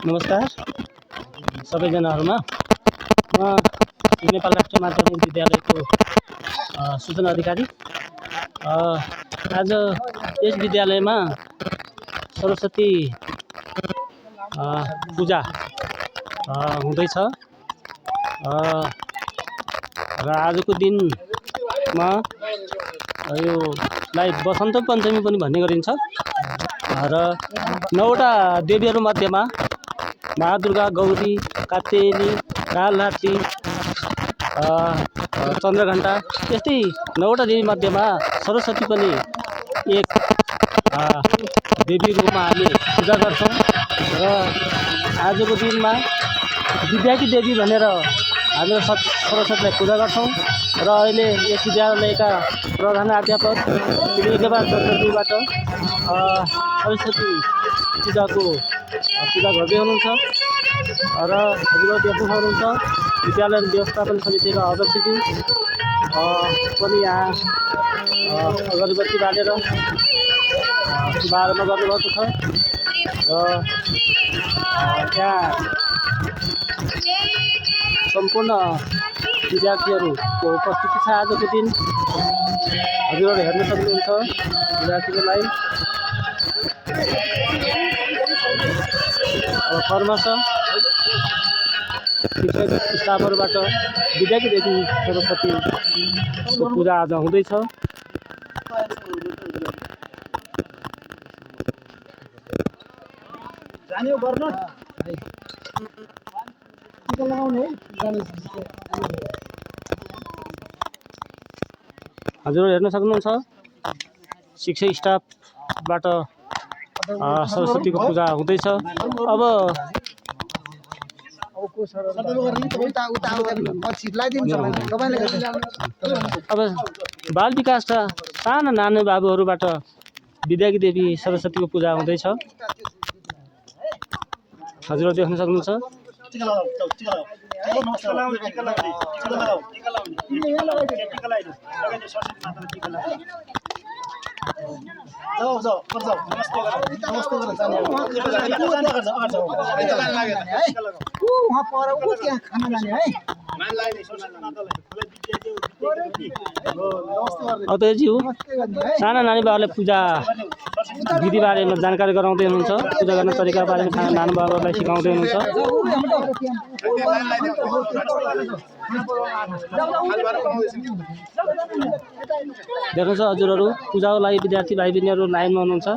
नमस्कार सबैजनाहरूमा म नेपाल राष्ट्रिय माध्यमिक विद्यालयको सूचना अधिकारी। आज यस विद्यालयमा सरस्वती पूजा हुँदैछ र आजको दिनमा योलाई बसन्त पञ्चमी पनि भन्ने गरिन्छ र 9वटा देवीहरू मध्येमा महादुर्गा, गौरी, कात्यायनी, कालरात्रि, चन्द्रघण्टा यस्तै 9वटा देवी मध्येमा सरस्वती पनि एक देवी रूपमा हामी पूजा गर्छौं र आजको दिनमा विद्याकी देवी भनेर हामी सरस्वतीलाई पूजा गर्छौं र अहिले यस विद्यालयका प्रधान अध्यापक श्री चतुर्थीबाट सरस्वती पूजाको पूजा गर्दै हुनुहुन्छ र हजुरहरू देख्न सक्नुहुन्छ विद्यालय व्यवस्थापन समितिका अध्यक्षज्यू पनि यहाँ अगरबत्ती बालेर शुभारम्भ गर्नुभएको छ र यहाँ सम्पूर्ण विद्यार्थीहरूको उपस्थिति छ। आजको दिन हजुरहरू हेर्न सक्नुहुन्छ विद्यार्थीको लागि क्रमशः शिक्षक स्टाफहरूबाट विद्याकी देवी सरस्वतीको पूजा आज हुँदैछ। हजुरहरू हेर्न सक्नुहुन्छ शिक्षक स्टाफबाट सरस्वतीको पूजा हुँदैछ। अब बाल विकासका साना नानी बाबुहरूबाट विद्याकी देवी सरस्वतीको पूजा हुँदैछ। हजुरहरू देख्न सक्नुहुन्छ अतज्यू साना नानी बाबुलाई पूजा विधि बारेमा जानकारी गराउँदै हुनुहुन्छ, पूजा गर्ने तरिका बारेमा साना नानी बाबुलाई सिकाउँदै हुनुहुन्छ। देख्नुहुन्छ हजुरहरू पूजाको लागि विद्यार्थी भाइ बहिनीहरू लाइनमा हुनुहुन्छ।